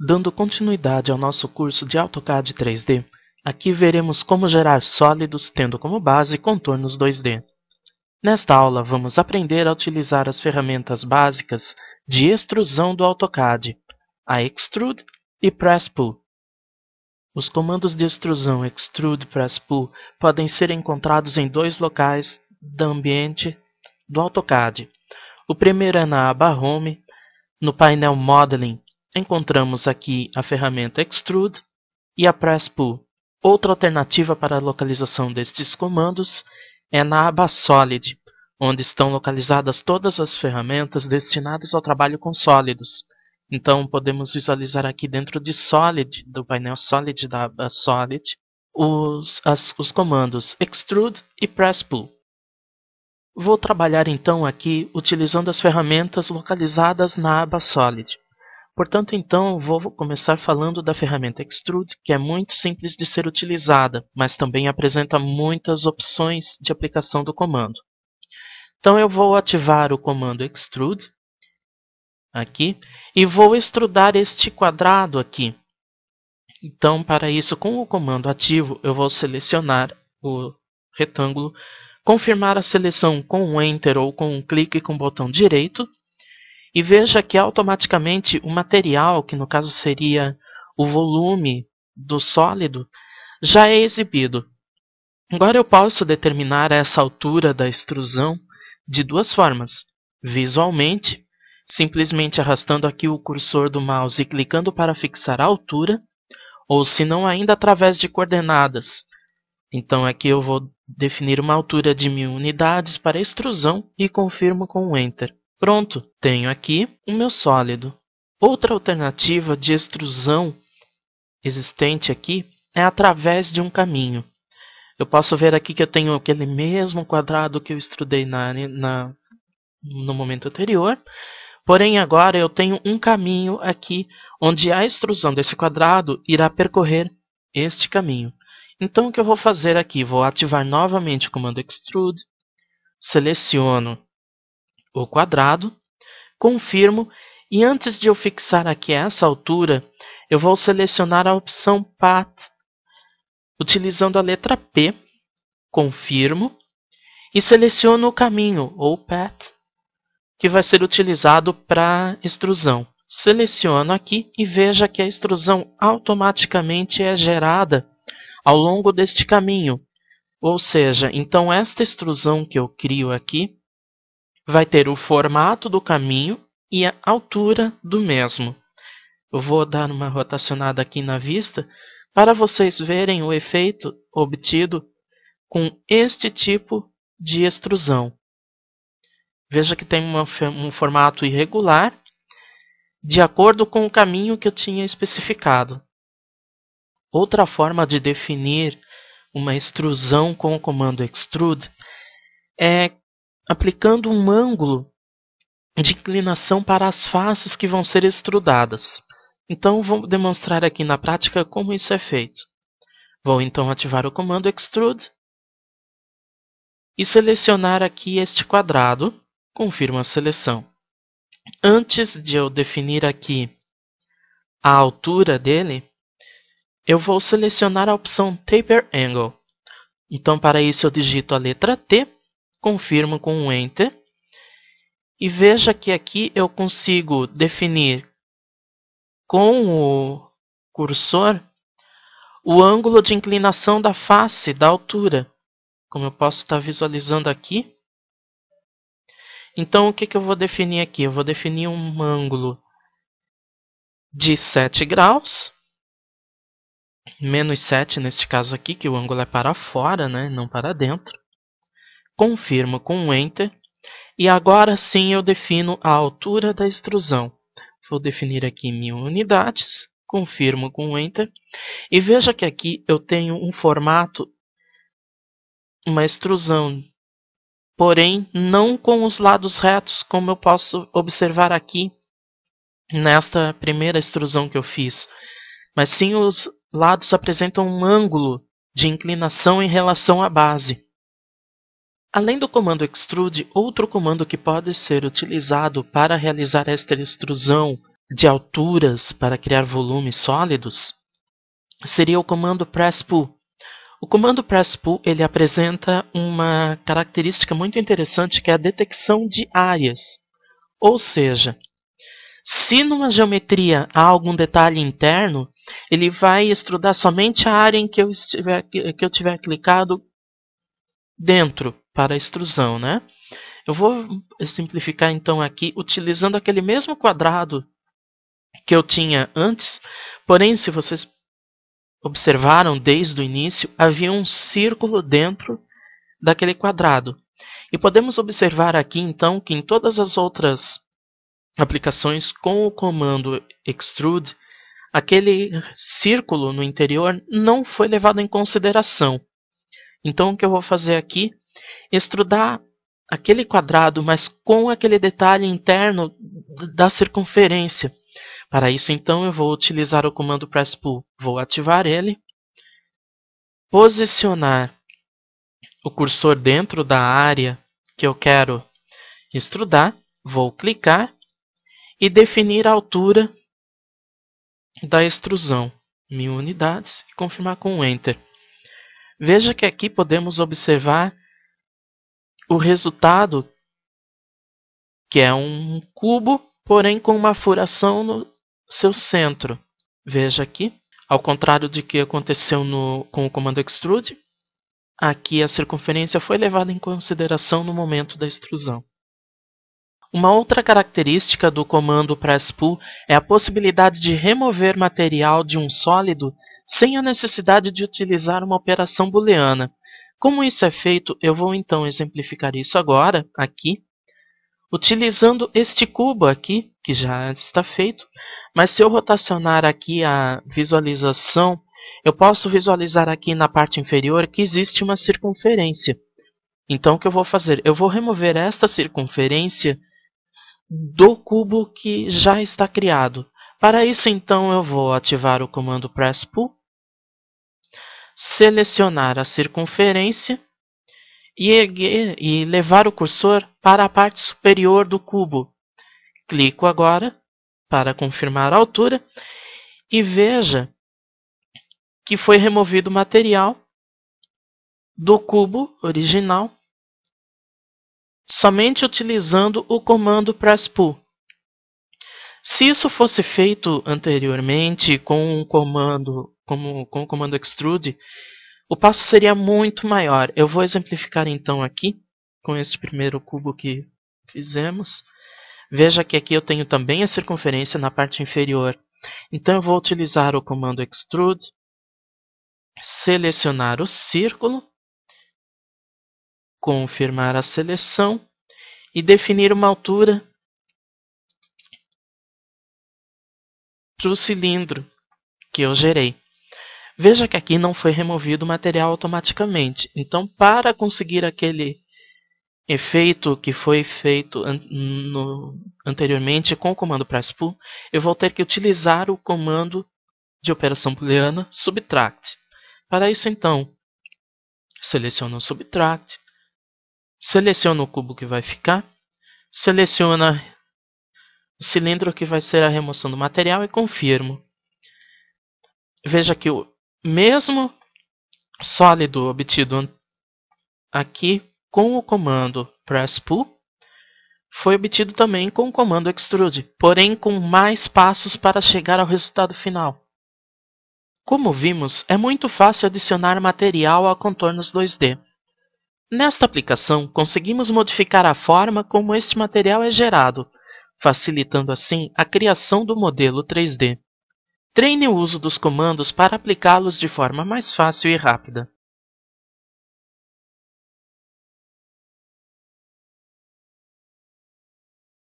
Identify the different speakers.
Speaker 1: Dando continuidade ao nosso curso de AutoCAD 3D, aqui veremos como gerar sólidos tendo como base contornos 2D. Nesta aula, vamos aprender a utilizar as ferramentas básicas de extrusão do AutoCAD, a Extrude e Press Pull. Os comandos de extrusão Extrude e Press Pull podem ser encontrados em dois locais do ambiente do AutoCAD. O primeiro é na aba Home, no painel Modeling. Encontramos aqui a ferramenta Extrude e a Press Pull. Outra alternativa para a localização destes comandos é na aba Solid, onde estão localizadas todas as ferramentas destinadas ao trabalho com sólidos. Então podemos visualizar aqui dentro de Solid, do painel Solid da aba Solid, os comandos Extrude e Press Pull. Vou trabalhar então aqui utilizando as ferramentas localizadas na aba Solid. Portanto, então, vou começar falando da ferramenta Extrude, que é muito simples de ser utilizada, mas também apresenta muitas opções de aplicação do comando. Então, eu vou ativar o comando Extrude, aqui, e vou extrudar este quadrado aqui. Então, para isso, com o comando ativo, eu vou selecionar o retângulo, confirmar a seleção com um Enter ou com um clique com o botão direito, e veja que automaticamente o material, que no caso seria o volume do sólido, já é exibido. Agora eu posso determinar essa altura da extrusão de duas formas. Visualmente, simplesmente arrastando aqui o cursor do mouse e clicando para fixar a altura, ou se não ainda através de coordenadas. Então aqui eu vou definir uma altura de 1000 unidades para extrusão e confirmo com o Enter. Pronto, tenho aqui o meu sólido. Outra alternativa de extrusão existente aqui é através de um caminho. Eu posso ver aqui que eu tenho aquele mesmo quadrado que eu extrudei no momento anterior, porém agora eu tenho um caminho aqui onde a extrusão desse quadrado irá percorrer este caminho. Então o que eu vou fazer aqui? Vou ativar novamente o comando Extrude, seleciono o quadrado, confirmo, e antes de eu fixar aqui essa altura, eu vou selecionar a opção Path, utilizando a letra P, confirmo, e seleciono o caminho, ou Path, que vai ser utilizado para extrusão. Seleciono aqui e veja que a extrusão automaticamente é gerada ao longo deste caminho. Ou seja, então esta extrusão que eu crio aqui vai ter o formato do caminho e a altura do mesmo. Eu vou dar uma rotacionada aqui na vista para vocês verem o efeito obtido com este tipo de extrusão. Veja que tem um formato irregular de acordo com o caminho que eu tinha especificado. Outra forma de definir uma extrusão com o comando Extrude é aplicando um ângulo de inclinação para as faces que vão ser extrudadas. Então, vou demonstrar aqui na prática como isso é feito. Vou então ativar o comando Extrude e selecionar aqui este quadrado. Confirmo a seleção. Antes de eu definir aqui a altura dele, eu vou selecionar a opção Taper Angle. Então, para isso, eu digito a letra T, confirmo com um Enter, e veja que aqui eu consigo definir com o cursor o ângulo de inclinação da face da altura, como eu posso estar visualizando aqui. Então, o que eu vou definir aqui? Eu vou definir um ângulo de 7 graus, menos 7 neste caso aqui, que o ângulo é para fora, né, não para dentro. Confirmo com um Enter. E agora sim eu defino a altura da extrusão. Vou definir aqui 1000 unidades. Confirmo com um Enter. E veja que aqui eu tenho um formato, uma extrusão, porém não com os lados retos, como eu posso observar aqui nesta primeira extrusão que eu fiz. Mas sim os lados apresentam um ângulo de inclinação em relação à base. Além do comando Extrude, outro comando que pode ser utilizado para realizar esta extrusão de alturas para criar volumes sólidos seria o comando press-pull. O comando press-pull ele apresenta uma característica muito interessante que é a detecção de áreas. Ou seja, se numa geometria há algum detalhe interno, ele vai extrudar somente a área em que eu tiver clicado dentro para a extrusão, né? Eu vou simplificar então aqui utilizando aquele mesmo quadrado que eu tinha antes, porém, se vocês observaram desde o início, havia um círculo dentro daquele quadrado. E podemos observar aqui então que em todas as outras aplicações com o comando extrude, aquele círculo no interior não foi levado em consideração. Então o que eu vou fazer aqui é extrudar aquele quadrado, mas com aquele detalhe interno da circunferência. Para isso, então, eu vou utilizar o comando press-pull. Vou ativar ele, posicionar o cursor dentro da área que eu quero extrudar, vou clicar e definir a altura da extrusão, 1000 unidades, e confirmar com Enter. Veja que aqui podemos observar o resultado, que é um cubo, porém com uma furação no seu centro. Veja aqui, ao contrário do que aconteceu com o comando extrude, aqui a circunferência foi levada em consideração no momento da extrusão. Uma outra característica do comando press-pull é a possibilidade de remover material de um sólido sem a necessidade de utilizar uma operação booleana. Como isso é feito, eu vou então exemplificar isso agora, aqui, utilizando este cubo aqui, que já está feito, mas se eu rotacionar aqui a visualização, eu posso visualizar aqui na parte inferior que existe uma circunferência. Então o que eu vou fazer? Eu vou remover esta circunferência do cubo que já está criado. Para isso, então, eu vou ativar o comando press-pull, selecionar a circunferência e levar o cursor para a parte superior do cubo. Clico agora para confirmar a altura e veja que foi removido o material do cubo original somente utilizando o comando press-pull. Se isso fosse feito anteriormente com o comando extrude, o passo seria muito maior. Eu vou exemplificar então aqui com este primeiro cubo que fizemos. Veja que aqui eu tenho também a circunferência na parte inferior. Então eu vou utilizar o comando extrude, selecionar o círculo, confirmar a seleção e definir uma altura para o cilindro que eu gerei. Veja que aqui não foi removido o material automaticamente. Então, para conseguir aquele efeito que foi feito anteriormente com o comando press-pull, eu vou ter que utilizar o comando de operação booleana subtract. Para isso, então, seleciono o subtract, seleciono o cubo que vai ficar, seleciono o cilindro que vai ser a remoção do material e confirmo. Veja que o mesmo sólido obtido aqui com o comando press-pull foi obtido também com o comando extrude, porém com mais passos para chegar ao resultado final. Como vimos, é muito fácil adicionar material a contornos 2D. Nesta aplicação, conseguimos modificar a forma como este material é gerado, facilitando assim a criação do modelo 3D. Treine o uso dos comandos para aplicá-los de forma mais fácil e rápida.